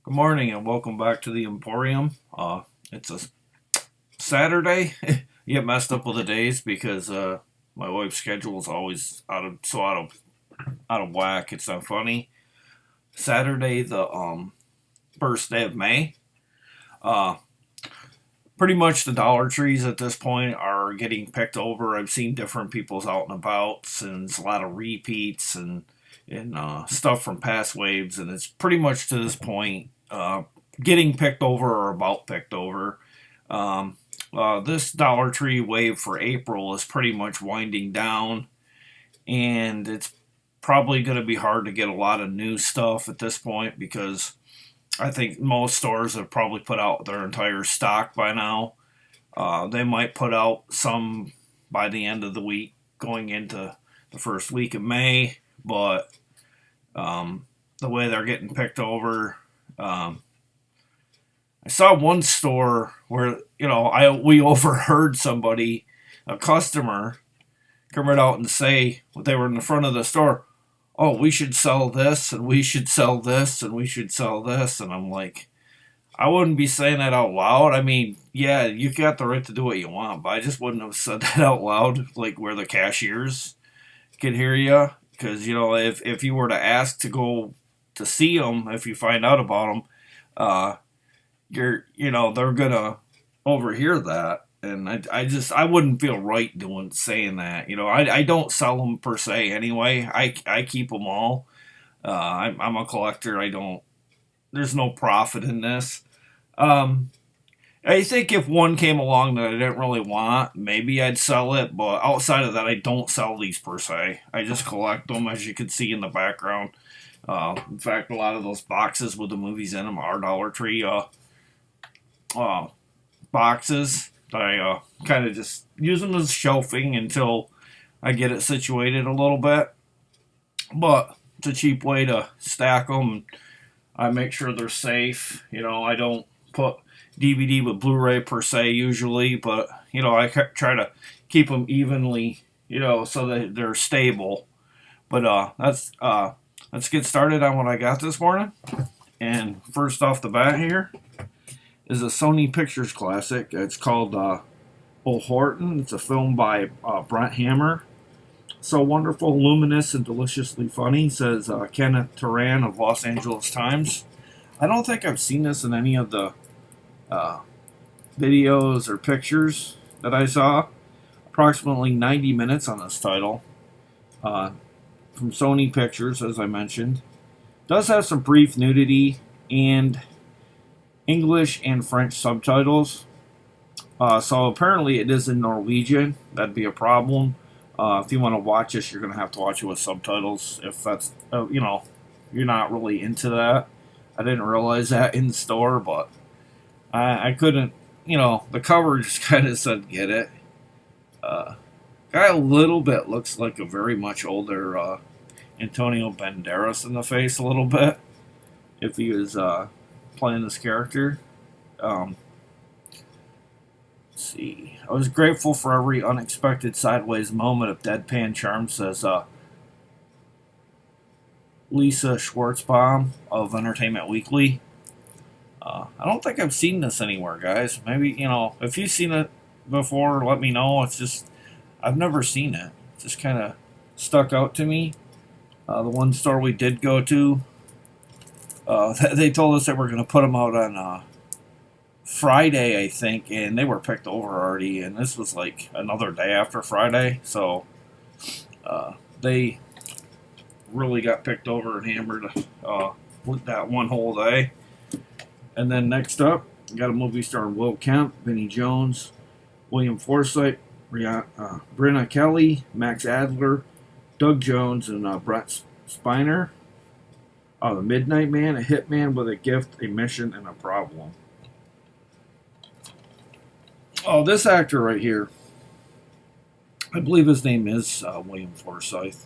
Good morning and welcome back to the Emporium. It's a Saturday. You get messed up with the days because my wife's schedule is always out of whack. It's not funny. Saturday, the first day of May. Uh, Pretty much the Dollar Trees at this point are getting picked over. I've seen different people's out and abouts, and it's a lot of repeats and stuff from past waves, and it's pretty much to this point getting picked over or about picked over. This Dollar Tree wave for April is pretty much winding down, and it's probably going to be hard to get a lot of new stuff at this point because I think most stores have probably put out their entire stock by now. They might put out some by the end of the week going into the first week of May, but the way they're getting picked over, I saw one store where we overheard somebody, a customer, come right out and say they were in the front of the store. Oh, we should sell this, and we should sell this, and we should sell this, and I'm like, I wouldn't be saying that out loud. I mean, yeah, you got the right to do what you want, but I just wouldn't have said that out loud, like where the cashiers could hear you. Because if you were to ask to go to see them, if you find out about them, they're gonna overhear that, and I wouldn't feel right saying that. I don't sell them per se anyway. I keep them all. I'm a collector. I don't. There's no profit in this. I think if one came along that I didn't really want, maybe I'd sell it. But outside of that, I don't sell these per se. I just collect them, as you can see in the background. In fact, a lot of those boxes with the movies in them are Dollar Tree boxes. I kind of just use them as shelving until I get it situated a little bit. But it's a cheap way to stack them. I make sure they're safe. I don't put DVD with Blu-Ray per se usually, but I try to keep them evenly, so that they're stable. But let's get started on what I got this morning. And first off the bat here is a Sony Pictures classic. It's called Bullhorn. It's a film by Brent Hammer. So wonderful, luminous, and deliciously funny, says Kenneth Turan of Los Angeles Times. I don't think I've seen this in any of the videos or pictures that I saw. Approximately 90 minutes on this title. From Sony Pictures, as I mentioned. Does have some brief nudity and English and French subtitles. So apparently it is in Norwegian. That'd be a problem. If you want to watch this, you're going to have to watch it with subtitles. If that's, you're not really into that. I didn't realize that in the store, but I couldn't, the cover just kind of said, get it. Guy a little bit looks like a very much older Antonio Banderas in the face a little bit. If he was playing this character. Let's see. I was grateful for every unexpected sideways moment of deadpan charm, says Lisa Schwartzbaum of Entertainment Weekly. I don't think I've seen this anywhere, guys. Maybe, if you've seen it before, let me know. It's just, I've never seen it. It just kind of stuck out to me. The one store we did go to, they told us they were going to put them out on Friday, I think, and they were picked over already, and this was like another day after Friday, so they really got picked over and hammered with that one whole day. And then next up, we got a movie starring Will Kemp, Vinnie Jones, William Forsythe, Brenna Kelly, Max Adler, Doug Jones, and Brett Spiner. The Midnight Man, a hitman with a gift, a mission, and a problem. Oh, this actor right here, I believe his name is William Forsythe,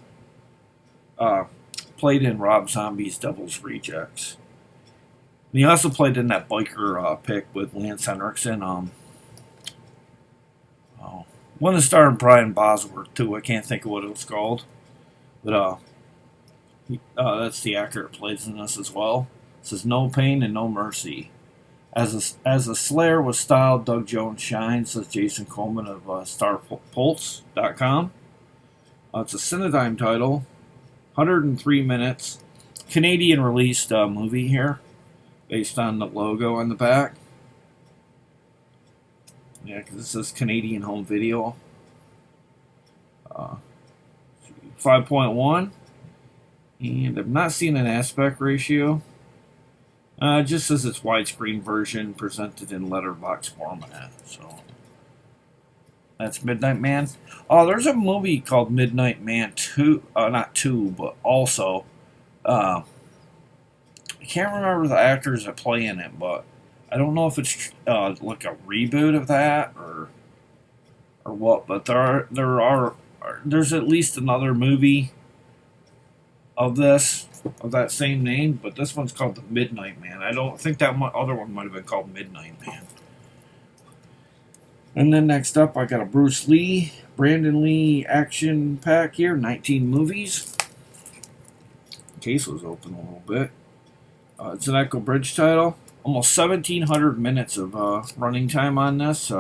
played in Rob Zombie's Devil's Rejects. And he also played in that biker pick with Lance Henriksen. One that starred Brian Bosworth, too. I can't think of what it was called. But that's the actor that plays in this as well. It says no pain and no mercy. As a Slayer was styled, Doug Jones shines, says Jason Coleman of StarPulse.com. It's a Cinedigm title, 103 minutes. Canadian released movie here, based on the logo on the back. Yeah, because it says Canadian Home Video. 5.1. And I've not seen an aspect ratio. It just says it's widescreen version presented in letterbox format. So that's Midnight Man. Oh, there's a movie called Midnight Man 2. Not 2, but also. I can't remember the actors that play in it, but I don't know if it's like a reboot of that or what. But there's at least another movie of that same name, but this one's called The Midnight Man. I don't think that other one might have been called Midnight Man. And then next up, I got a Brandon Lee action pack here, 19 movies. Case was open a little bit. It's an Echo Bridge title. Almost 1,700 minutes of running time on this.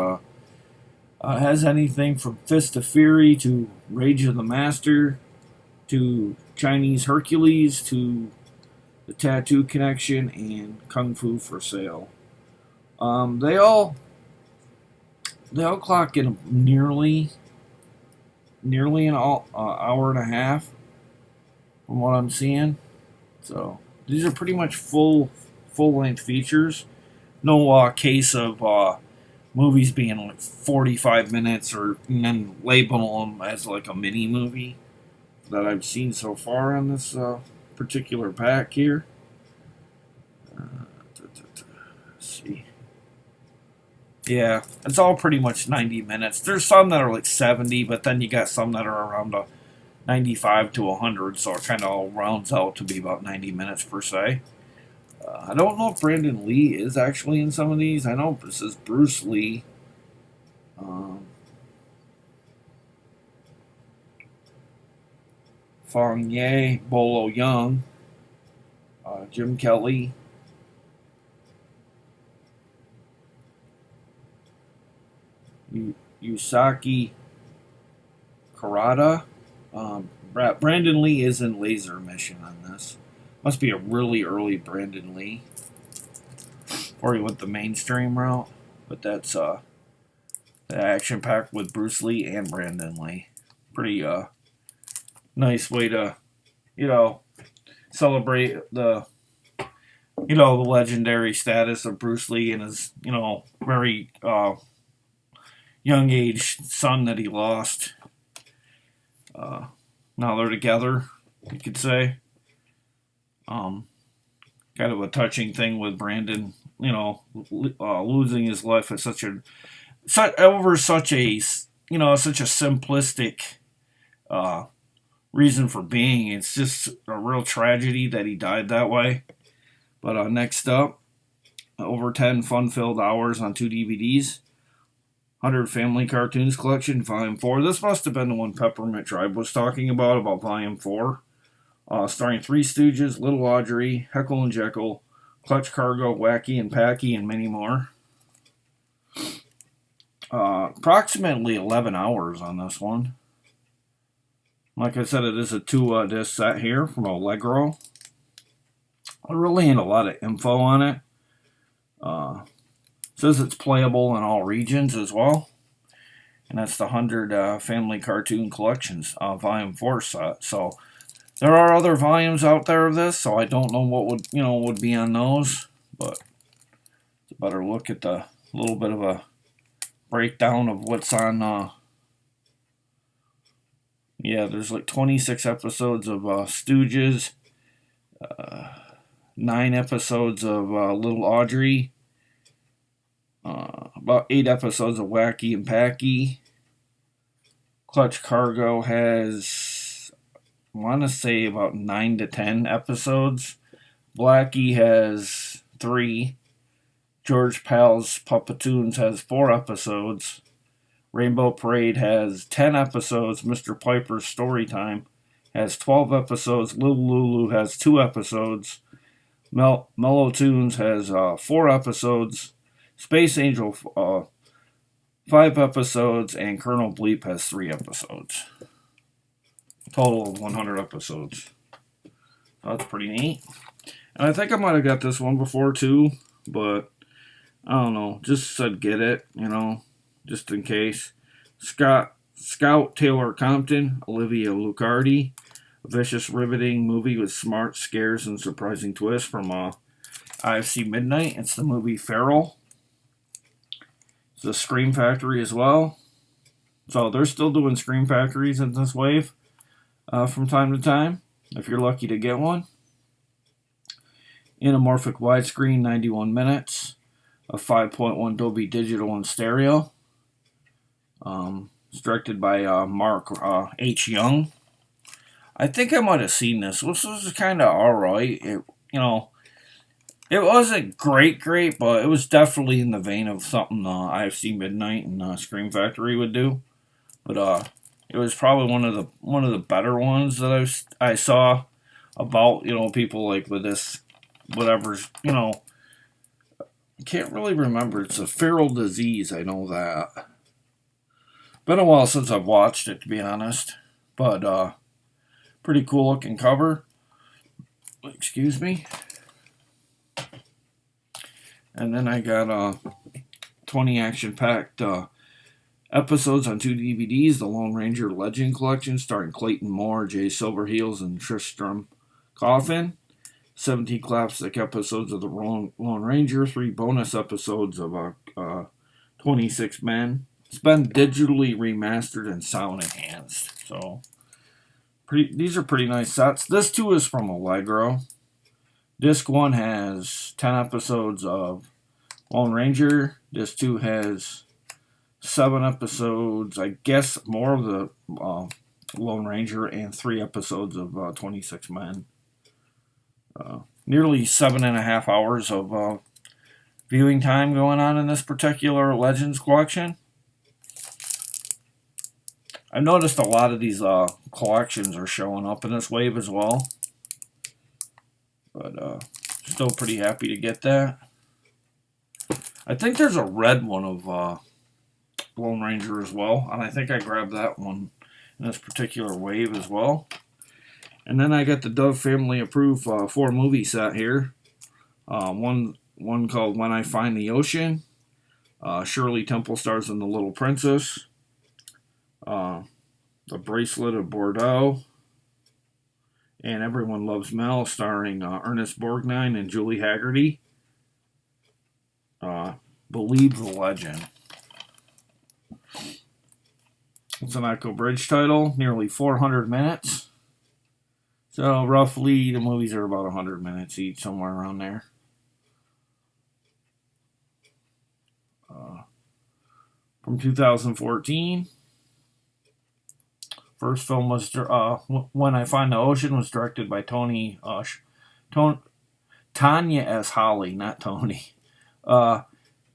Has anything from Fist of Fury to Rage of the Master to Chinese Hercules to The Tattoo Connection and Kung Fu for Sale. They all clock in nearly an hour and a half from what I'm seeing. So these are pretty much full length features. No case of movies being like 45 minutes and then label them as like a mini movie that I've seen so far on this particular pack here. Let's see. Yeah, it's all pretty much 90 minutes. There's some that are like 70, but then you got some that are around 95 to 100, so it kind of all rounds out to be about 90 minutes per se. I don't know if Brandon Lee is actually in some of these. I know this is Bruce Lee. Fong Ye, Bolo Young, Jim Kelly, Yusaki Karada. Brandon Lee is in Laser Mission on this. Must be a really early Brandon Lee. Or he went the mainstream route. But that's the action pack with Bruce Lee and Brandon Lee. Pretty nice way to, celebrate the legendary status of Bruce Lee and his, very young age son that he lost. Now they're together, you could say. Kind of a touching thing with Brandon, losing his life at such a simplistic reason for being. It's just a real tragedy that he died that way. But next up, over 10 fun-filled hours on 2 DVDs. 100 Family Cartoons Collection, Volume 4. This must have been the one Peppermint Tribe was talking about Volume 4. Starring Three Stooges, Little Audrey, Heckle and Jekyll, Clutch Cargo, Wacky and Packy, and many more. Approximately 11 hours on this one. Like I said, it is a 2-disc set here from Allegro. There really ain't a lot of info on it. Says it's playable in all regions as well. And that's the 100 Family Cartoon Collections Volume 4 set. So there are other volumes out there of this, so I don't know what would be on those, but it's a better look at the little bit of a breakdown of what's on. There's like 26 episodes of Stooges, 9 episodes of Little Audrey, about 8 episodes of Wacky and Packy. Clutch Cargo has, I want to say, about 9 to 10 episodes. Blackie has 3. George Pal's Puppetoons has 4 episodes. Rainbow Parade has 10 episodes. Mr. Piper's Storytime has 12 episodes. Little Lulu has 2 episodes. Mellow Tunes has 4 episodes. Space Angel 5 episodes, and Colonel Bleep has 3 episodes. Total of 100 episodes. That's pretty neat. And I think I might have got this one before too, but I don't know. Just said get it, just in case. Scout Taylor Compton, Olivia Lucardi. A vicious, riveting movie with smart scares and surprising twists from IFC Midnight. It's the movie Feral. It's the Scream Factory as well. So they're still doing Scream Factories in this wave from time to time, if you're lucky to get one. Anamorphic widescreen, 91 minutes, a 5.1 Dolby Digital and stereo. It's directed by Mark H. Young. I think I might have seen this. This was kind of alright. It wasn't great, but it was definitely in the vein of something IFC Midnight and Scream Factory would do. But it was probably one of the better ones that I saw about people like with this whatever's I can't really remember. It's a feral disease. I know that. Been a while since I've watched it, to be honest. But pretty cool looking cover. Excuse me. And then I got 20 action-packed episodes on 2 DVDs. The Lone Ranger Legend Collection, starring Clayton Moore, Jay Silverheels, and Tristram Coffin. 17 classic episodes of The Lone Ranger. 3 bonus episodes of 26 Men. It's been digitally remastered and sound enhanced. So these are pretty nice sets. This too is from Allegro. Disc 1 has 10 episodes of Lone Ranger. Disc 2 has 7 episodes, I guess more of the Lone Ranger, and 3 episodes of 26 Men. Nearly 7.5 hours of viewing time going on in this particular Legends collection. I've noticed a lot of these collections are showing up in this wave as well. But still pretty happy to get that. I think there's a red one of Lone Ranger as well. And I think I grabbed that one in this particular wave as well. And then I got the Dove Family approved 4-movie set here. One called When I Find the Ocean. Shirley Temple stars in The Little Princess. The Bracelet of Bordeaux. And Everyone Loves Mel, starring Ernest Borgnine and Julie Haggerty. Believe the Legend. It's an Echo Bridge title, nearly 400 minutes. So roughly the movies are about 100 minutes each, somewhere around there. From 2014. First film was When I Find the Ocean, was directed by Tanya S. Holly, not Tony.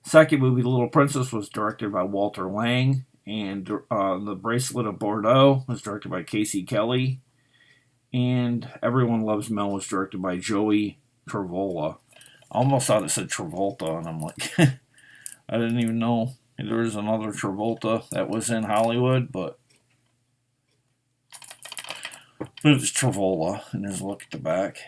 Second movie, The Little Princess, was directed by Walter Lang, and The Bracelet of Bordeaux was directed by Casey Kelly, and Everyone Loves Mel was directed by Joey Travola. I almost thought it said Travolta, and I'm like, I didn't even know there was another Travolta that was in Hollywood, but it's Travola, and there's a look at the back.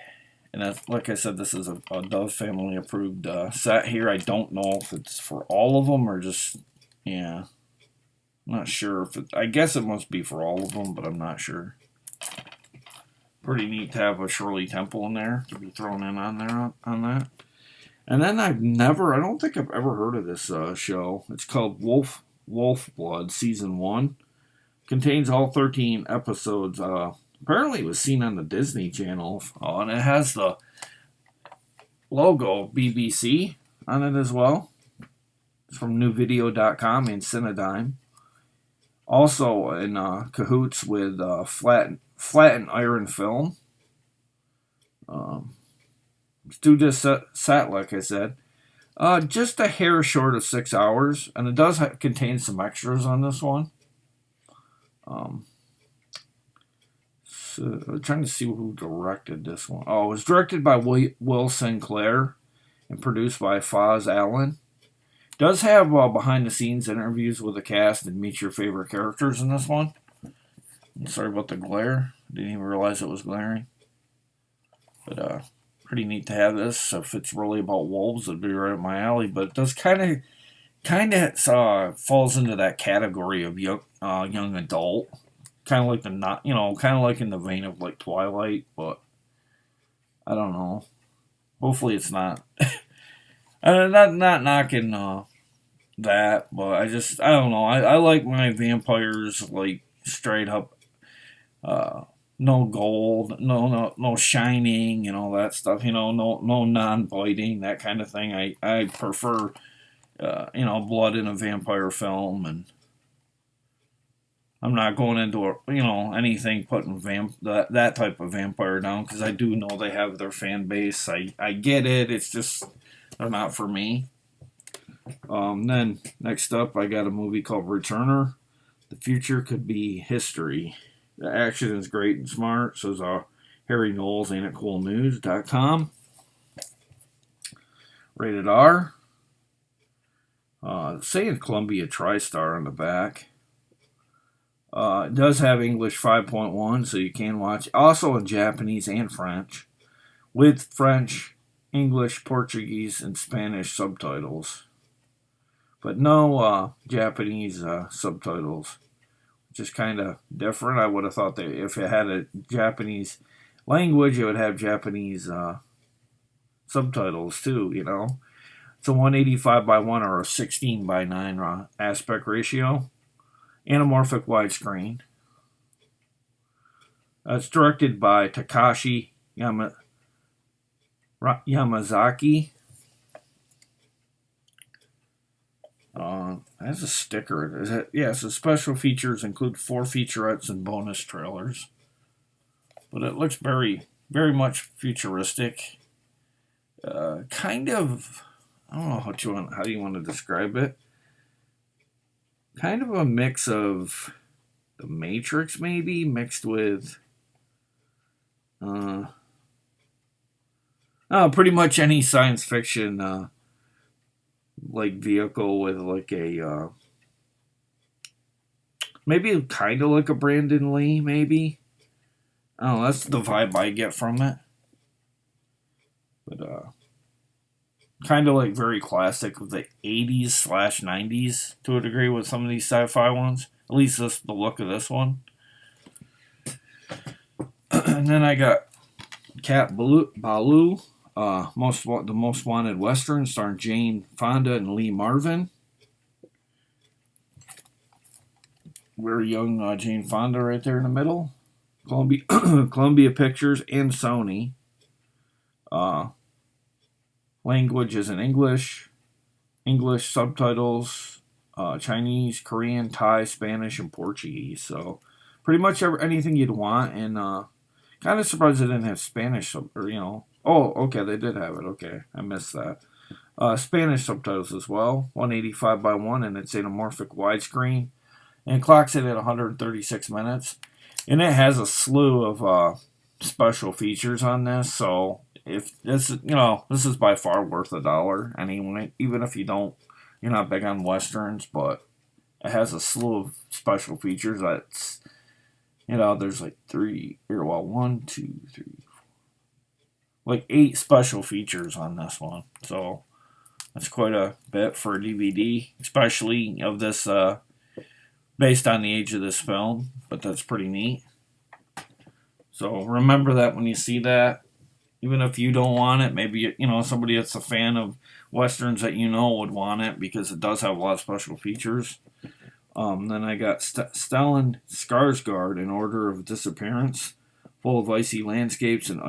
And that's, like I said, this is a Dove Family approved set here. I don't know if it's for all of them or just, yeah. I'm not sure if I guess it must be for all of them, but I'm not sure. Pretty neat to have a Shirley Temple in there to be thrown in on there on that. And then I don't think I've ever heard of this show. It's called Wolf Blood Season 1. Contains all 13 episodes. Apparently it was seen on the Disney Channel. And it has the logo BBC on it as well. It's from newvideo.com and Cinedigm. Also in cahoots with Flat and Iron Film. Do this set, like I said. Just a hair short of 6 hours. And it does contain some extras on this one. I'm trying to see who directed this one. Oh, it was directed by Will Sinclair and produced by Foz Allen. Does have behind the scenes interviews with the cast and meet your favorite characters in this one. Sorry about the glare. Didn't even realize it was glaring. But pretty neat to have this. If it's really about wolves, it'd be right up my alley. But it does kind of falls into that category of young adult. Kind of like kind of like in the vein of like Twilight, but I don't know. Hopefully it's not. Not knocking that, but I don't know. I like my vampires like straight up, no gold, no shining, and all that stuff. No non-biting, that kind of thing. I prefer, blood in a vampire film, and I'm not going into anything putting that type of vampire down, because I do know they have their fan base. I get it. It's just they're not for me. Then next up, I got a movie called Returner. The future could be history. The action is great and smart. So is Harry Knowles, ain't it cool news.com. Rated R. Saying Columbia TriStar on the back. It does have English 5.1, so you can watch. Also in Japanese and French, with French, English, Portuguese, and Spanish subtitles. But no Japanese subtitles, which is kind of different. I would have thought that if it had a Japanese language, it would have Japanese subtitles too, It's a 185 by 1 or a 16 by 9 aspect ratio. Anamorphic widescreen. It's directed by Takashi Yamazaki. It has a sticker. Yes, the special features include 4 featurettes and bonus trailers. But it looks very, very much futuristic. Kind of, I don't know how you want to describe it. Kind of a mix of The Matrix, maybe, mixed with pretty much any science fiction like vehicle with like a maybe kind of like a Brandon Lee, maybe. Oh, that's the vibe I get from it. But kind of like very classic of the 80s/90s to a degree with some of these sci-fi ones. At least the look of this one. And then I got Cat Ballou, the Most Wanted Western, starring Jane Fonda and Lee Marvin. Very young Jane Fonda right there in the middle. Columbia Pictures and Sony. Language is in English subtitles, Chinese, Korean, Thai, Spanish, and Portuguese. So pretty much anything you'd want. And kind of surprised they didn't have Spanish, Oh, okay, they did have it. Okay, I missed that. Spanish subtitles as well, 185 by 1, and it's anamorphic widescreen. And it clocks it at 136 minutes. And it has a slew of special features on this, so if this is by far worth $1 anyway, even if you're not big on westerns, but it has a slew of special features that's, there's like 8 special features on this one. So that's quite a bit for a DVD, especially of this, based on the age of this film, but that's pretty neat. So remember that when you see that. Even if you don't want it, maybe somebody that's a fan of westerns that would want it, because it does have a lot of special featers. Then I got Stellan Skarsgård in Order of Disappearance, full of icy landscapes and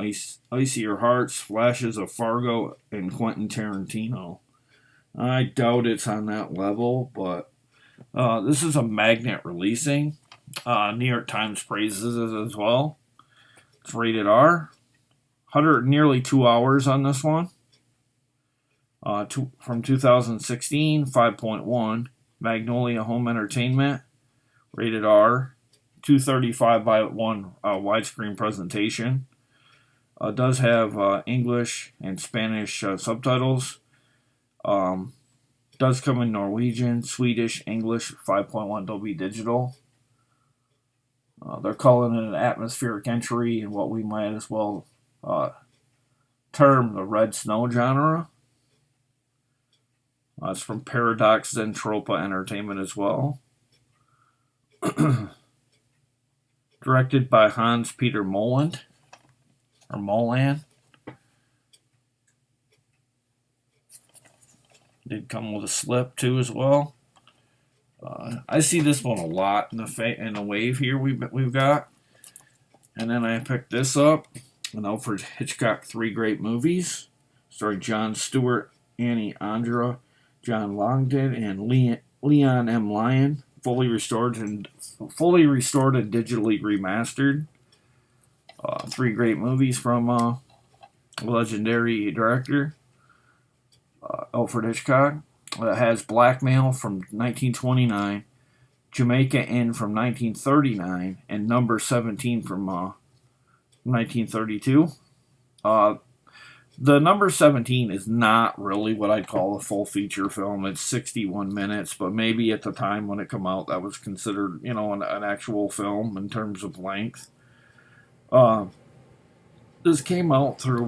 icier hearts, flashes of Fargo and Quentin Tarantino. I doubt it's on that level, but this is a magnet releasing. New York Times praises it as well. It's rated R. Nearly 2 hours on this one. From 2016, 5.1. Magnolia Home Entertainment, rated R. 235 by 1 widescreen presentation. Does have English and Spanish subtitles. Does come in Norwegian, Swedish, English, 5.1 Dolby Digital. They're calling it an atmospheric entry in what we might as well term the red snow genre. It's from Paradox Zentropa Entertainment as well. Directed by Hans Peter Moland. Or Molan. Did come with a slip too as well. I see this one a lot in the wave here we've got. And then I picked this up. An Alfred Hitchcock 3 Great Movies. Starring Jon Stewart, Annie Andra, John Longden, and Leon M. Lyon. Fully restored and digitally remastered. 3 great movies from a legendary director, Alfred Hitchcock. It has Blackmail from 1929, Jamaica Inn from 1939, and Number 17 from 1932. The Number 17 is not really what I'd call a full feature film. It's 61 minutes, but maybe at the time when it came out, that was considered, an actual film in terms of length. This came out through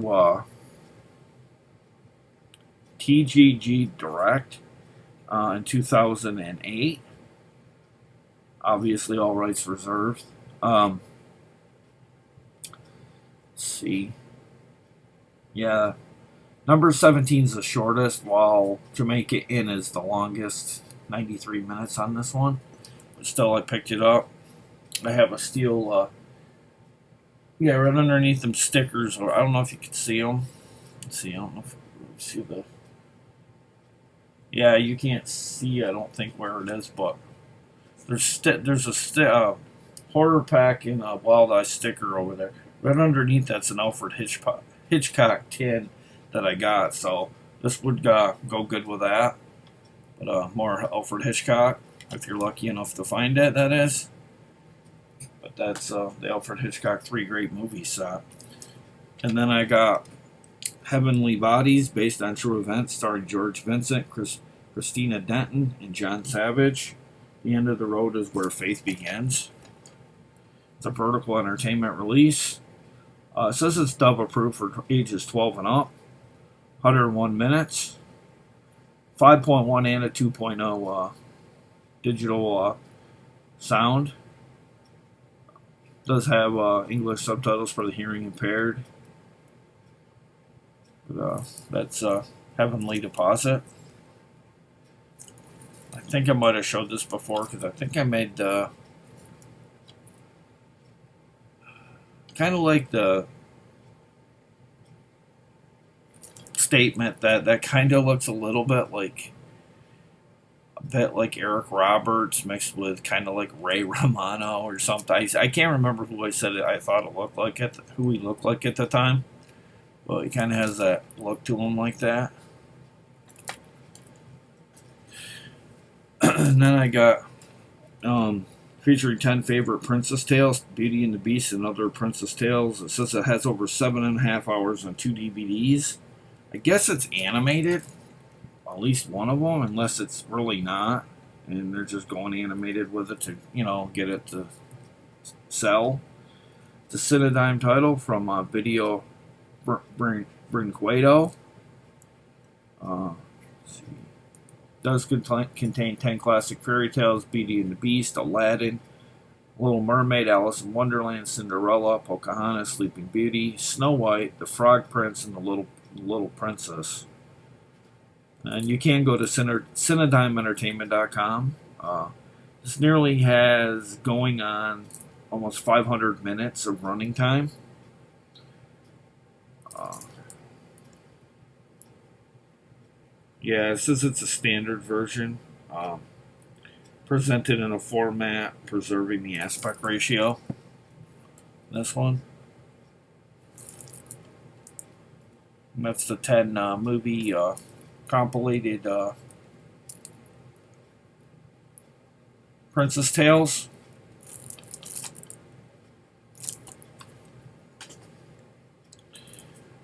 TGG Direct in 2008. Obviously, all rights reserved. Let's see. Yeah, Number 17 is the shortest, while Jamaica Inn is the longest, 93 minutes on this one. But still, I picked it up. I have a steel, right underneath them stickers, or I don't know if you can see them. Let's see, I don't know if you can see the... Yeah, you can't see, I don't think, where it is, but there's a horror pack and a Wild Eye sticker over there. Right underneath that's an Alfred Hitchcock tin that I got, so this would go good with that. But more Alfred Hitchcock, if you're lucky enough to find it, that is. But that's the Alfred Hitchcock 3 Great Movies set. And then I got Heavenly Bodies, based on true events, starring George Vincent, Christina Denton, and John Savage. The End of the Road is Where Faith Begins. It's a vertical entertainment release. It says it's dub approved for ages 12 and up. 101 minutes. 5.1 and a 2.0 digital sound. Does have English subtitles for the hearing impaired. But, that's Heavenly Deposit. I think I might have showed this before because I think I made kind of like the statement that kind of looks a little bit like Eric Roberts mixed with kind of like Ray Romano or something. I can't remember who I said it. I thought it looked like who he looked like at the time. Well, he kind of has that look to him like that. And then I got featuring 10 favorite princess tales, Beauty and the Beast and other princess tales. It says it has over 7.5 hours on 2 DVDs. I guess it's animated, at least one of them, unless it's really not. And they're just going animated with it to, get it to sell. It's a Cinedime title from Video Brinquedo. Let's see. Does contain 10 classic fairy tales: Beauty and the Beast, Aladdin, Little Mermaid, Alice in Wonderland, Cinderella, Pocahontas, Sleeping Beauty, Snow White, The Frog Prince, and the Little Princess. And you can go to CinedimeEntertainment.com. This nearly has going on almost 500 minutes of running time. Yeah, it says it's a standard version. Presented in a format preserving the aspect ratio. This one. And that's the 10 movie compilated Princess Tales.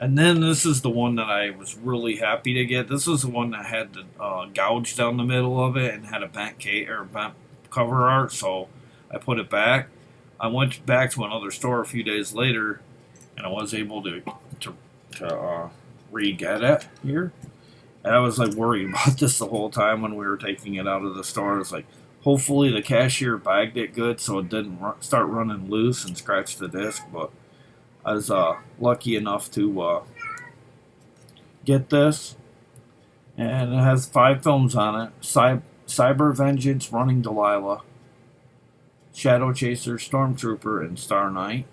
And then this is the one that I was really happy to get. This was the one that had the gouge down the middle of it and had a bent cover art, so I put it back. I went back to another store a few days later, and I was able to re-get it here. And I was like worried about this the whole time when we were taking it out of the store. I was like, hopefully the cashier bagged it good so it didn't start running loose and scratch the disc. But I was lucky enough to get this, and it has 5 films on it: Cyber Vengeance, Running Delilah, Shadow Chaser, Stormtrooper, and Star Knight.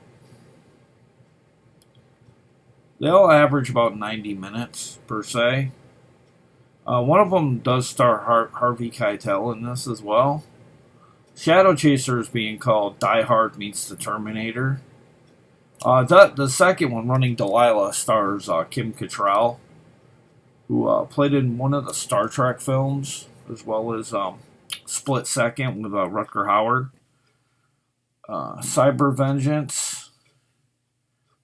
They all average about 90 minutes per se. One of them does star Harvey Keitel in this as well. Shadow Chaser is being called Die Hard meets the Terminator. The second one, Running Delilah, stars Kim Cattrall, who played in one of the Star Trek films, as well as Split Second with Rutger Hauer. Cyber Vengeance.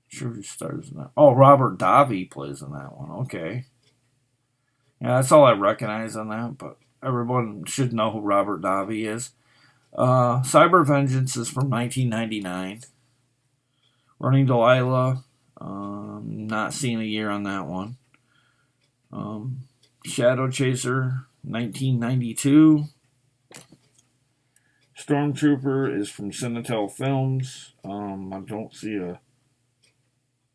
Sure who stars in that. Oh, Robert Davi plays in that one. Okay. Yeah, that's all I recognize on that, but everyone should know who Robert Davi is. Cyber Vengeance is from 1999. Running Delilah, not seeing a year on that one. Shadow Chaser, 1992. Stormtrooper is from Cinetel Films. I don't see a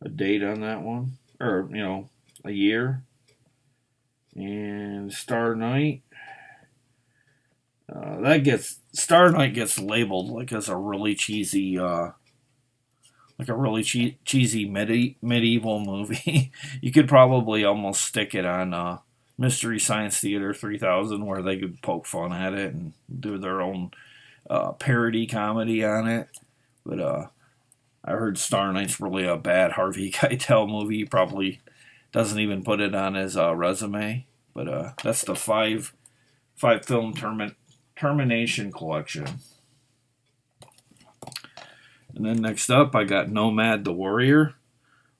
date on that one, or a year. And Star Knight, Star Knight gets labeled like as a really cheesy, cheesy medieval movie. You could probably almost stick it on Mystery Science Theater 3000, where they could poke fun at it and do their own parody comedy on it. But I heard Star Knight's really a bad Harvey Keitel movie. He probably doesn't even put it on his resume. But that's the five film termination collection. And then next up, I got Nomad the Warrior.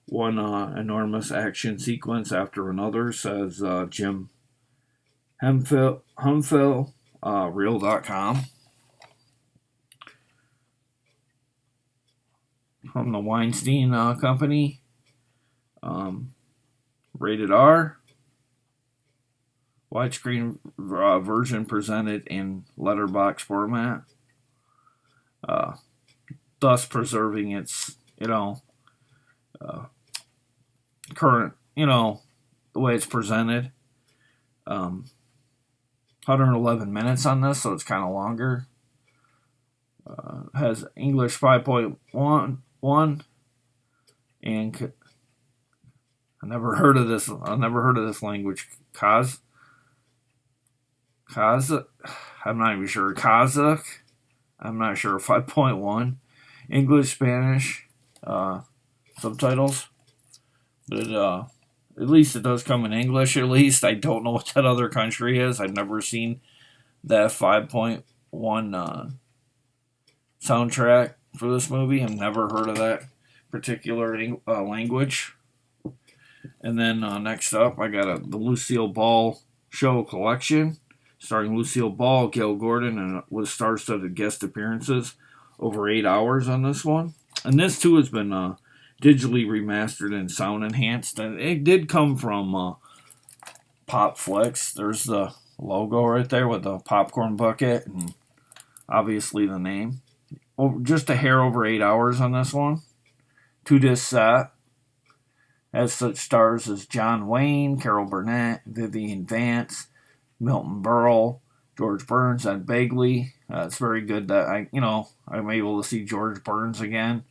One enormous action sequence after another, says Jim Humphil, Real.com. From the Weinstein Company. Rated R. Widescreen version presented in letterbox format. Thus preserving its, current, the way it's presented. 111 minutes on this, so it's kind of longer. Has English 5.1, and I never heard of this language. Kazakh. I'm not even sure. Kazakh. I'm not sure. 5.1. English, Spanish subtitles. But at least it does come in English, at least. I don't know what that other country is. I've never seen that 5.1 soundtrack for this movie. I've never heard of that particular language. And then next up, I got the Lucille Ball Show Collection, starring Lucille Ball, Gail Gordon, and with star-studded guest appearances. Over 8 hours on this one. And this, too, has been digitally remastered and sound enhanced. And it did come from Pop Flicks. There's the logo right there with the popcorn bucket and obviously the name. Just a hair over 8 hours on this one. 2-disc set. Has such stars as John Wayne, Carol Burnett, Vivian Vance, Milton Berle, George Burns, Ed Begley. It's very good that I'm able to see George Burns again.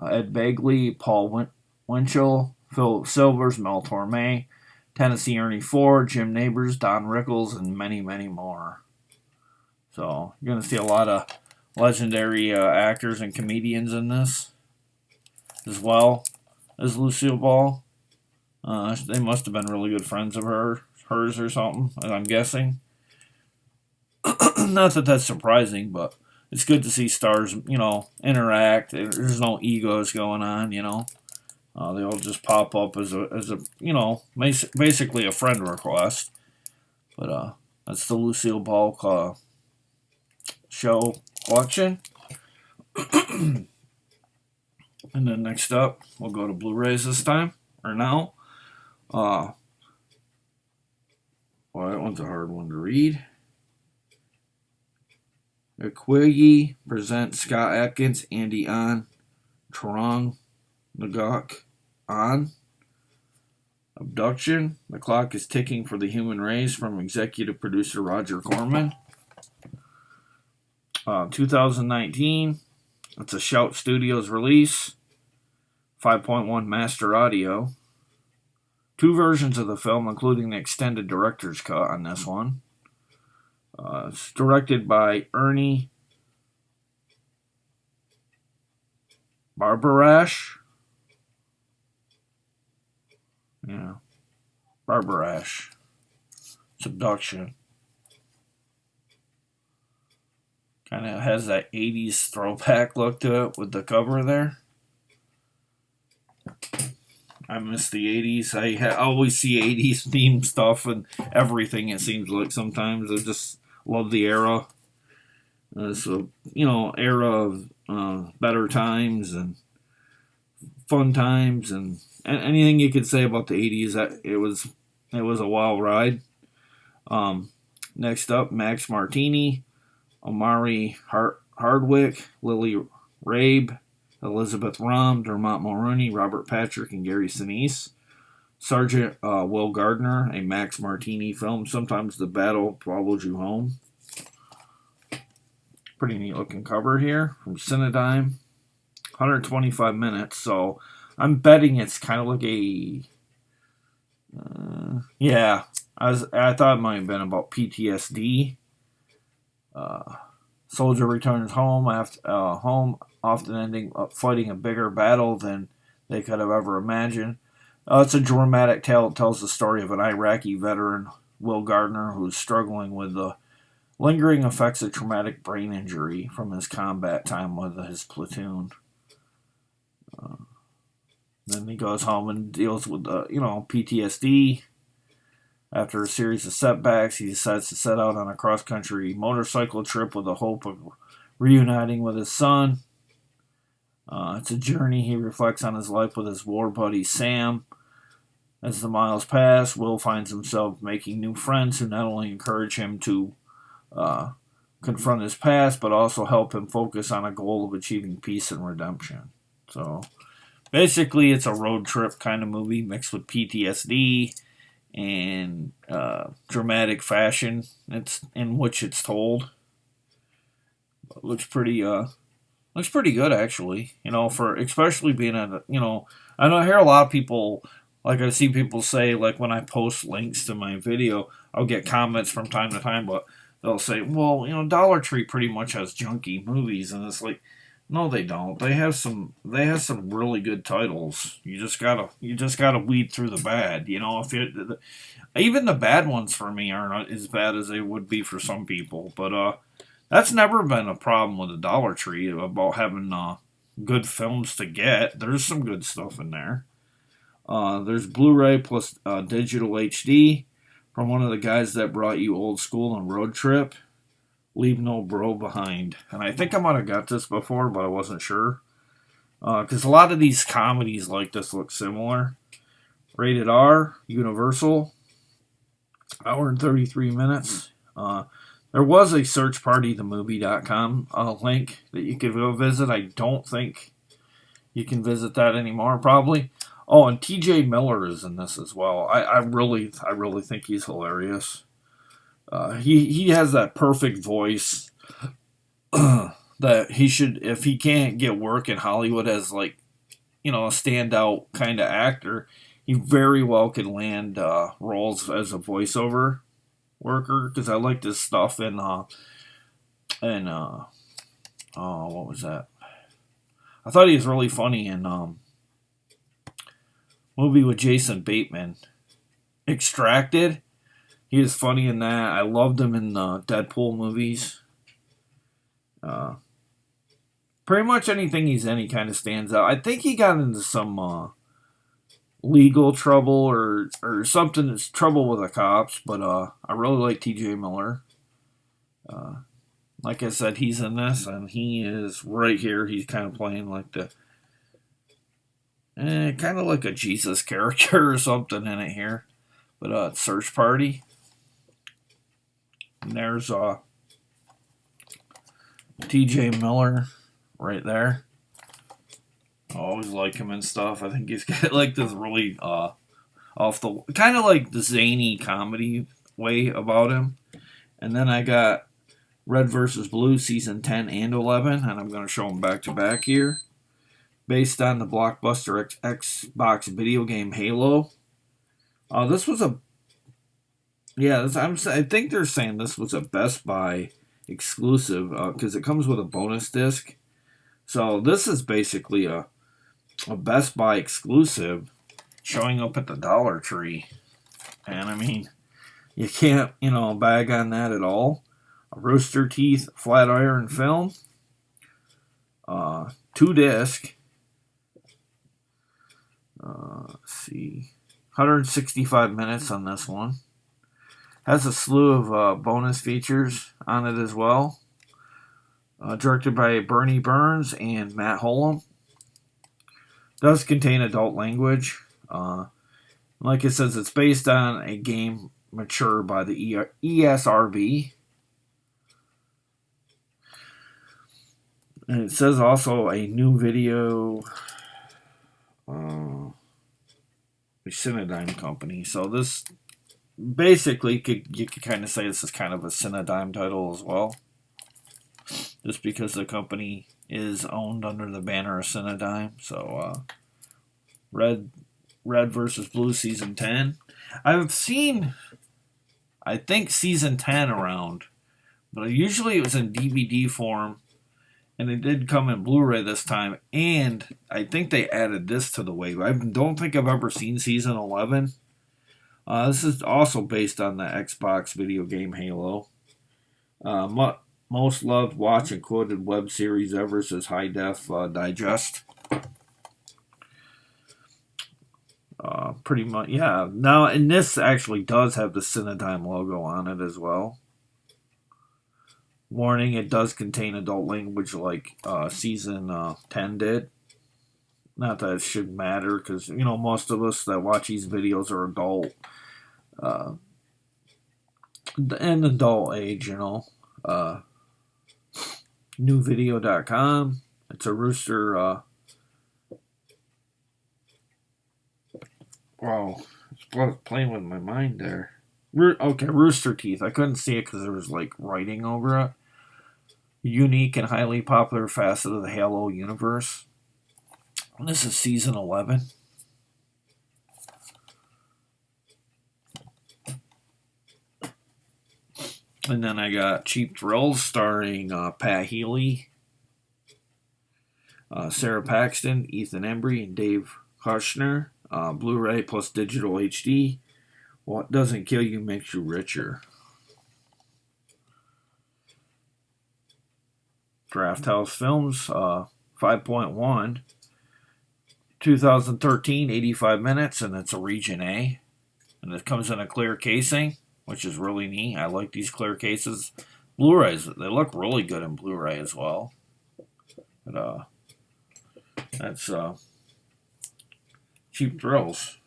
Ed Begley, Paul Winchell, Philip Silvers, Mel Torme, Tennessee Ernie Ford, Jim Nabors, Don Rickles, and many, many more. So you're going to see a lot of legendary actors and comedians in this, as well as Lucille Ball. They must have been really good friends of hers or something, I'm guessing. Not that that's surprising, but it's good to see stars, interact. There's no egos going on, They all just pop up as a basically a friend request. But that's the Lucille Ball show collection. And then next up, we'll go to Blu-rays this time, or now. Well, that one's a hard one to read. Quiggy presents Scott Atkins, Andy On, Trong Ngok On. Abduction. The clock is ticking for the human race from executive producer Roger Corman. 2019. It's a Shout Studios release. 5.1 master audio. 2 versions of the film, including the extended director's cut on this one. It's directed by Ernie Barbarash. Yeah. Barbarash. It's Abduction. Kind of has that 80s throwback look to it with the cover there. I miss the 80s. I always see 80s theme stuff and everything, it seems like sometimes. I just love the era. So, era of better times and fun times and anything you could say about the 80s. It was a wild ride. Next up, Max Martini, Omari Hardwick, Lily Rabe, Elizabeth Rom, Dermot Mulroney, Robert Patrick, and Gary Sinise. Sergeant Will Gardner, a Max Martini film. Sometimes the battle follows you home. Pretty neat looking cover here from Cinedigm. 125 minutes, so I'm betting it's kind of like a... yeah, I thought it might have been about PTSD. Soldier returns home often ending up fighting a bigger battle than they could have ever imagined. It's a dramatic tale. It tells the story of an Iraqi veteran, Will Gardner, who's struggling with the lingering effects of traumatic brain injury from his combat time with his platoon. Then he goes home and deals with PTSD. After a series of setbacks, he decides to set out on a cross-country motorcycle trip with the hope of reuniting with his son. It's a journey. He reflects on his life with his war buddy Sam. As the miles pass, Will finds himself making new friends who not only encourage him to confront his past, but also help him focus on a goal of achieving peace and redemption. So, basically, it's a road trip kind of movie mixed with PTSD and dramatic fashion. It's in which it's told. It looks pretty good actually. For especially being I know I hear a lot of people, like I see people say, like when I post links to my video, I'll get comments from time to time, but they'll say, well, Dollar Tree pretty much has junky movies, and it's like, no, they don't. They have some really good titles. You just gotta weed through the bad. Even the bad ones for me aren't as bad as they would be for some people. But that's never been a problem with the Dollar Tree about having good films to get. There's some good stuff in there. There's Blu-ray plus digital HD from one of the guys that brought you Old School and Road Trip. Leave No Bro Behind. And I think I might have got this before, but I wasn't sure. Because a lot of these comedies like this look similar. Rated R, Universal. Hour and 33 minutes. There was a searchpartythemovie.com link that you could go visit. I don't think you can visit that anymore, probably. Oh, and TJ Miller is in this as well. I really think he's hilarious. He has that perfect voice that he should, if he can't get work in Hollywood as a standout kind of actor, he very well could land roles as a voiceover worker. Because I liked his stuff in what was that? I thought he was really funny in movie with Jason Bateman, Extracted. He was funny in that. I loved him in the Deadpool movies. Pretty much anything he's in, he kind of stands out. I think he got into some legal trouble or something that's trouble with the cops. But I really like T.J. Miller. Uh, like I said, he's in this, and he is right here. He's kind of playing like the kind of like a Jesus character or something in it here. But Search Party. And there's T.J. Miller right there. I always like him and stuff. I think he's got like this really off the kind of like the zany comedy way about him. And then I got Red vs. Blue season 10 and 11, and I'm going to show them back to back here. Based on the blockbuster Xbox video game Halo. This was a I think they're saying this was a Best Buy exclusive because it comes with a bonus disc. So this is basically a Best Buy exclusive showing up at the Dollar Tree. And I mean, you can't, bag on that at all. A Rooster Teeth flat iron film. 2 disc. Let's see. 165 minutes on this one. Has a slew of bonus features on it as well. Directed by Bernie Burns and Matt Holm. Does contain adult language. Like it says, it's based on a game mature by the ESRB. And it says also a new video, Cinedyne company. So this basically you could kind of say this is kind of a Cinedyne title as well. Just because the company is owned under the banner of Cinedyne. So Red vs. Blue season 10. I've seen, I think, season 10 around, but usually it was in DVD form, and it did come in Blu-ray this time, and I think they added this to the wave. I don't think I've ever seen season 11. This is also based on the Xbox video game Halo. Most loved, watched, and quoted web series ever, says High Def Digest. Pretty much, yeah. Now, and this actually does have the Cinedyne logo on it as well. Warning, it does contain adult language like season 10 did. Not that it should matter, because, most of us that watch these videos are adult. And adult age, Newvideo.com. It's a rooster. Wow, it's playing with my mind there. Okay, Rooster Teeth. I couldn't see it because there was like writing over it. Unique and highly popular facet of the Halo universe. And this is season 11. And then I got Cheap Thrills starring Pat Healy, Sarah Paxton, Ethan Embry, and Dave Hushner. Blu-ray plus digital HD. What doesn't kill you makes you richer. Draft House Films, 5.1. 2013, 85 minutes, and it's a Region A. And it comes in a clear casing, which is really neat. I like these clear cases. Blu-rays, they look really good in Blu-ray as well. But that's Cheap Thrills.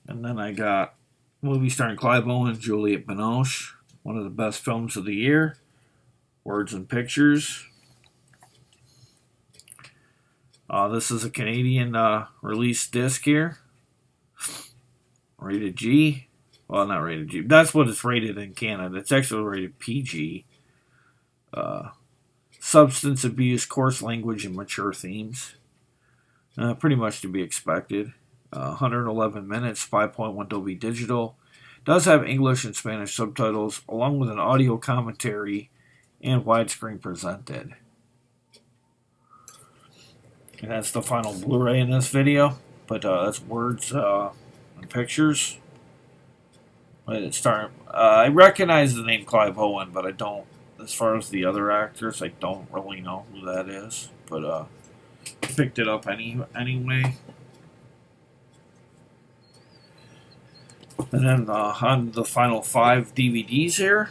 And then I got a movie starring Clive Owen and Juliette Binoche. One of the best films of the year. Words and Pictures. This is a Canadian release disc here. Rated G. Well, not rated G. That's what it's rated in Canada. It's actually rated PG. Substance abuse, coarse language, and mature themes. Pretty much to be expected. 111 minutes, 5.1 Dolby Digital. Does have English and Spanish subtitles, along with an audio commentary and widescreen presented. And that's the final Blu-ray in this video. But that's Words and Pictures. But it's starting. I recognize the name Clive Owen, but I don't. As far as the other actors, I don't really know who that is. But picked it up anyway. And then on the final 5 DVDs here,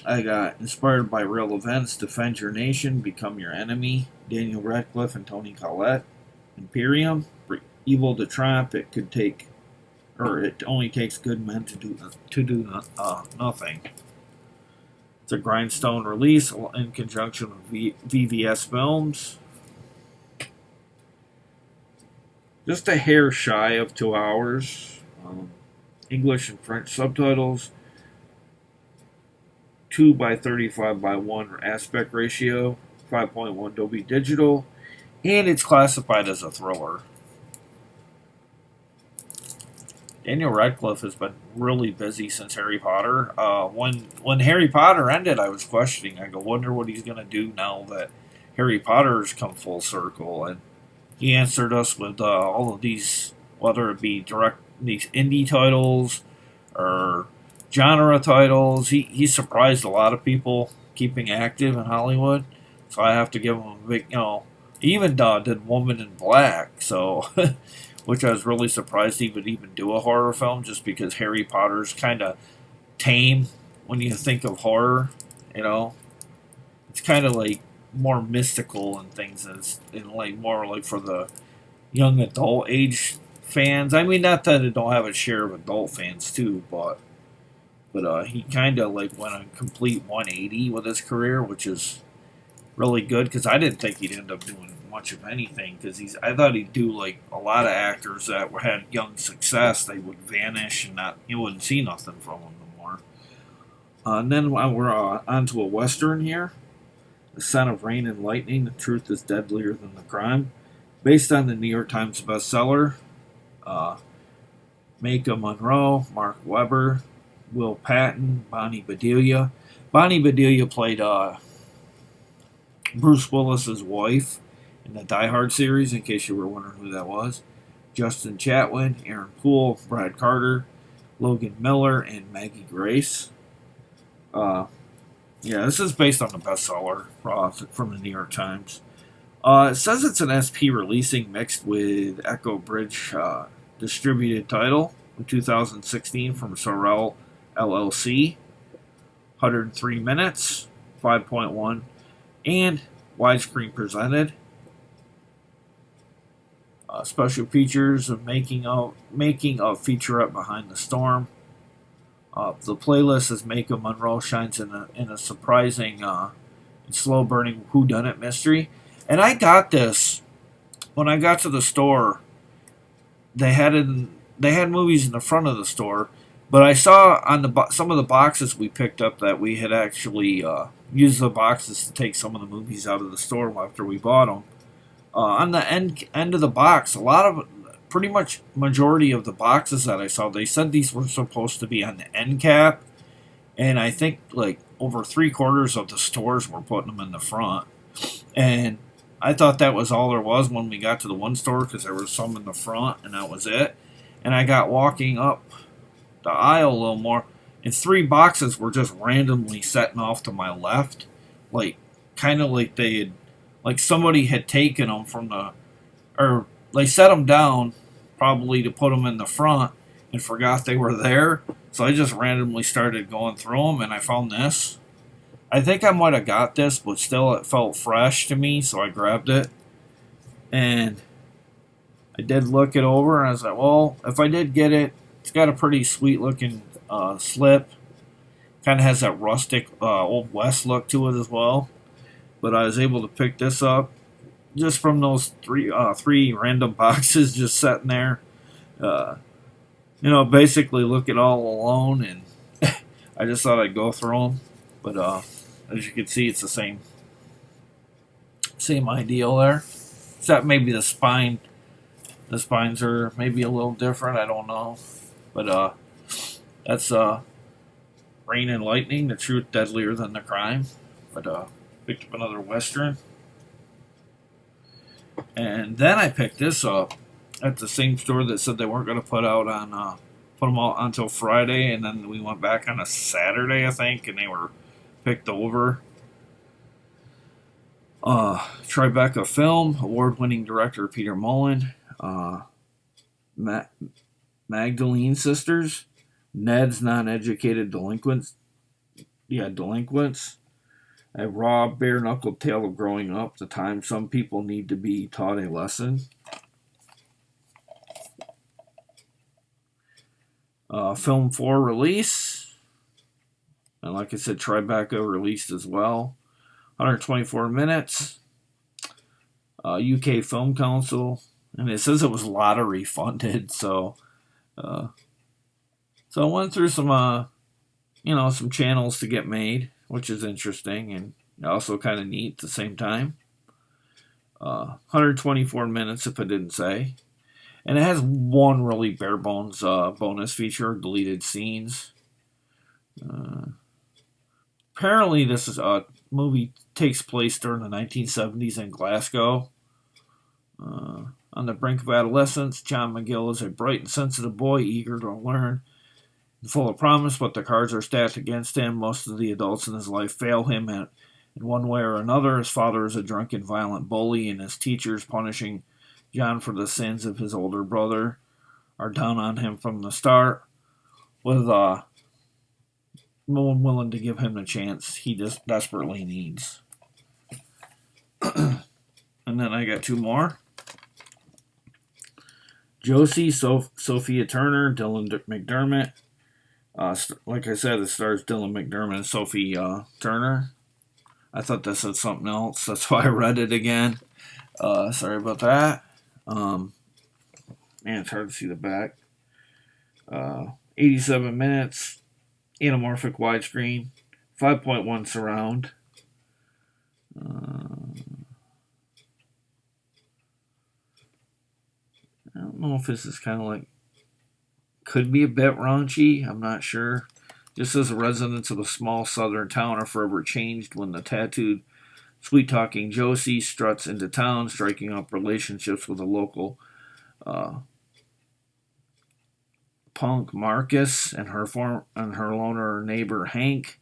I got Inspired by Real Events, Defend Your Nation, Become Your Enemy, Daniel Radcliffe and Toni Collette, Imperium, for Evil to Triumph, it only takes good men to do nothing. It's a Grindstone release in conjunction with VVS Films. Just a hair shy of 2 hours. English and French subtitles. 2 by 35 by 1 aspect ratio. 5.1 Dolby Digital. And it's classified as a thriller. Daniel Radcliffe has been really busy since Harry Potter. When Harry Potter ended, I was questioning. I go, wonder what he's going to do now that Harry Potter's come full circle. And he answered us with all of these, whether it be these indie titles or genre titles. He surprised a lot of people keeping active in Hollywood. So I have to give him a big, he even did Woman in Black. So. Which I was really surprised he would even do a horror film, just because Harry Potter's kind of tame when you think of horror, It's kind of like more mystical and things, and like more like for the young adult age fans. I mean, not that it don't have a share of adult fans too, but he kind of like went a complete 180 with his career, which is really good, because I didn't think he'd end up doing much of anything, because I thought he'd do like a lot of actors that had young success. They would vanish and you wouldn't see nothing from them no more. And then we're onto a Western here, The Son of Rain and Lightning, The Truth is Deadlier Than the Crime, based on the New York Times bestseller. Maika Monroe, Mark Webber, Will Patton, Bonnie Bedelia. Bonnie Bedelia played Bruce Willis's wife in the Die Hard series, in case you were wondering who that was. Justin Chatwin, Aaron Poole, Brad Carter, Logan Miller, and Maggie Grace. This is based on the bestseller from the New York Times. It says it's an SP releasing mixed with Echo Bridge distributed title in 2016 from Sorrel LLC. 103 minutes, 5.1, and widescrreen presented. Special features of making a featurette Behind the Storm. The playlist is Maika Monroe shines in a surprising slow burning whodunit mystery. And I got this when I got to the store. They had movies in the front of the store, but I saw on some of the boxes we picked up that we had actually used the boxes to take some of the movies out of the store after we bought them. On the end of the box, pretty much majority of the boxes that I saw, they said these were supposed to be on the end cap, and I think like over 3/4 of the stores were putting them in the front. And I thought that was all there was when we got to the one store, because there was some in the front, and that was it. And I got walking up the aisle a little more, and 3 boxes were just randomly setting off to my left, like kind of like somebody had taken them or they set them down probably to put them in the front and forgot they were there. So I just randomly started going through them, and I found this. I think I might have got this, but still it felt fresh to me, so I grabbed it. And I did look it over, and I was like, well, if I did get it, it's got a pretty sweet looking slip. Kind of has that rustic Old West look to it as well. But I was able to pick this up just from those three random boxes just sitting there. Basically looking all alone, and I just thought I'd go through them. But as you can see, it's the same ideal there. Except maybe the spines are maybe a little different. I don't know. But that's Rain and Lightning, The Truth Deadlier Than the Crime. But picked up another Western. And then I picked this up at the same store that said they weren't going to put them out until Friday, and then we went back on a Saturday, I think, and they were picked over. Tribeca Film, award-winning director Peter Mullen, Magdalene Sisters, Ned's non-educated delinquents. Yeah, delinquents. A raw, bare-knuckled tale of growing up, the time some people need to be taught a lesson. Film 4 release. And like I said, Tribeca released as well. 124 minutes. UK Film Council. And it says it was lottery funded, so I went through some some channels to get made, which is interesting and also kind of neat at the same time. 124 minutes, if I didn't say. And it has one really bare bones bonus feature, deleted scenes. Apparently, this movie takes place during the 1970s in Glasgow. On the brink of adolescence, John McGill is a bright and sensitive boy, eager to learn and full of promise, but the cards are stacked against him. Most of the adults in his life fail him in one way or another. His father is a drunken, violent bully, and his teachers, punishing John for the sins of his older brother, are down on him from the start, with no one willing to give him the chance he just desperately needs. And then I got two more. Josie, Sophia Turner, Dylan Mcdermott. Like I said, it stars Dylan Mcdermott and Sophie Turner. I thought that said something else. That's why I read it again. Sorry about that. Man, it's hard to see the back. 87 minutes. Anamorphic widescreen. 5.1 surround. I don't know if this is kind of like, could be a bit raunchy. I'm not sure. Just as the residents of a small southern town are forever changed when the tattooed, sweet-talking Josie struts into town, striking up relationships with a local punk Marcus and her loner neighbor Hank.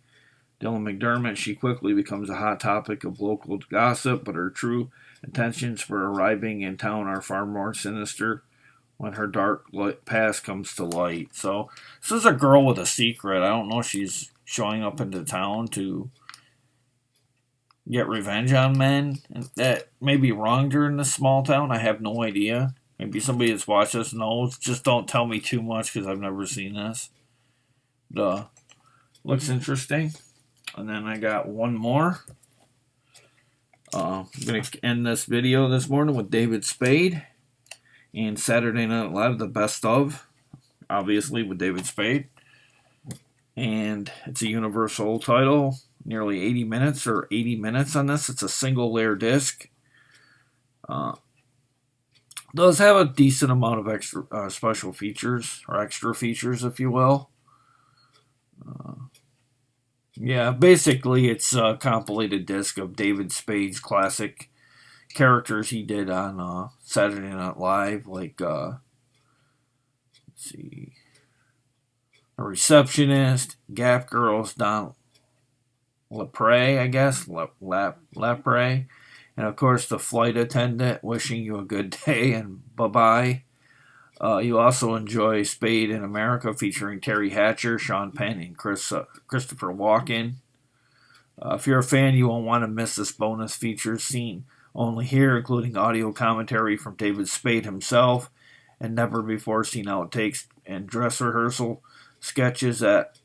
Dylan Mcdermott, she quickly becomes a hot topic of local gossip, but her true intentions for arriving in town are far more sinister when her dark past comes to light. So, this is a girl with a secret. I don't know if she's showing up into town to get revenge on men that may be wronged her in this small town. I have no idea. Maybe somebody that's watched this knows. Just don't tell me too much because I've never seen this. Looks interesting. And then I got one more. I'm going to end this video this morning with David Spade and Saturday Night Live, the best of, obviously, with David Spade. And it's a universal title, nearly 80 minutes or 80 minutes on this. It's a single layer disc. Does have a decent amount of extra special features, or extra features, if you will. Yeah, basically it's a compilated disc of David Spade's classic characters he did on Saturday Night Live, like, let's see, A Receptionist, Gap Girls, Don Lepre, I guess, Lepre, and of course the Flight Attendant, Wishing You a Good Day and Bye-Bye. You also enjoy Spade in America, featuring Terry Hatcher, Sean Penn, and Christopher Walken. If you're a fan, you won't want to miss this bonus features seen only here, including audio commentary from David Spade himself, and never-before-seen outtakes and dress rehearsal sketches that,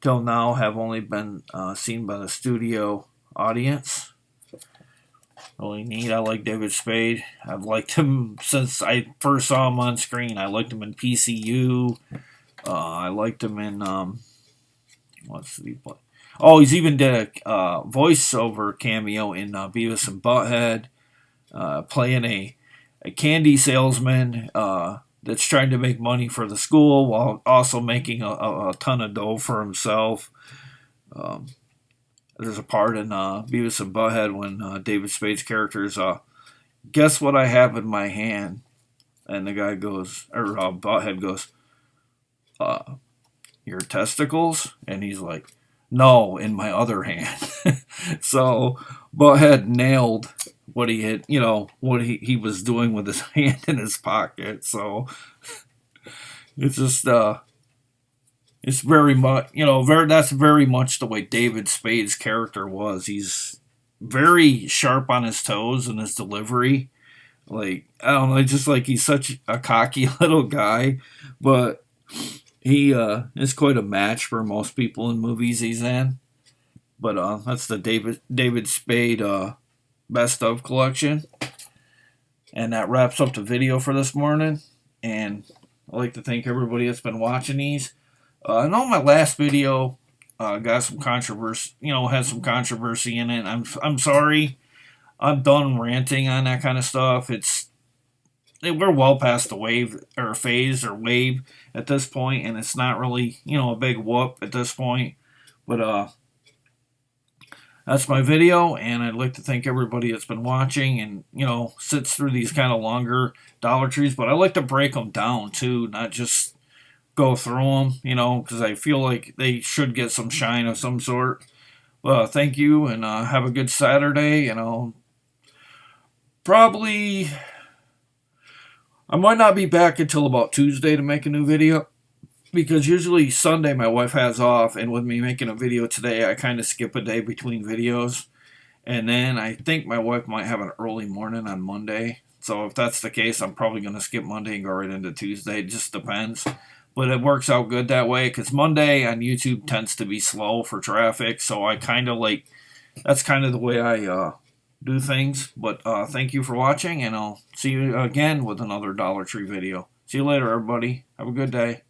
till now, have only been seen by the studio audience. Really neat. I like David Spade. I've liked him since I first saw him on screen. I liked him in PCU. I liked him in what's the play? Oh, he's even did a voiceover cameo in Beavis and Butthead, playing a candy salesman that's trying to make money for the school while also making a ton of dough for himself. There's a part in Beavis and Butthead when David Spade's character is, guess what I have in my hand? And the guy goes, or Butthead goes, your testicles? And he's like, no, in my other hand. So Butthead nailed what he had, what he was doing with his hand in his pocket. So it's just, it's very much, very that's very much the way David Spade's character was. He's very sharp on his toes and his delivery. Like, I don't know, just like he's such a cocky little guy, but he is quite a match for most people in movies he's in. But that's the David Spade best of collection, and that wraps up the video for this morning. And I'd like to thank everybody that's been watching these. I know my last video got some controversy, had some controversy in it. I'm sorry. I'm done ranting on that kind of stuff. We're well past the wave or phase or wave at this point, and it's not really a big whoop at this point. But that's my video, and I'd like to thank everybody that's been watching and sits through these kind of longer Dollar Trees. But I like to break them down too, not just go through them, because I feel like they should get some shine of some sort. Well, thank you, and have a good Saturday. Probably I might not be back until about Tuesday to make a new video, because usually Sunday my wife has off, and with me making a video today, I kind of skip a day between videos. And then I think my wife might have an early morning on Monday. So if that's the case, I'm probably going to skip Monday and go right into Tuesday. It just depends. But it works out good that way, because Monday on YouTube tends to be slow for traffic. So I kind of that's kind of the way I do things. But thank you for watching, and I'll see you again with another Dollar Tree video. See you later, everybody. Have a good day.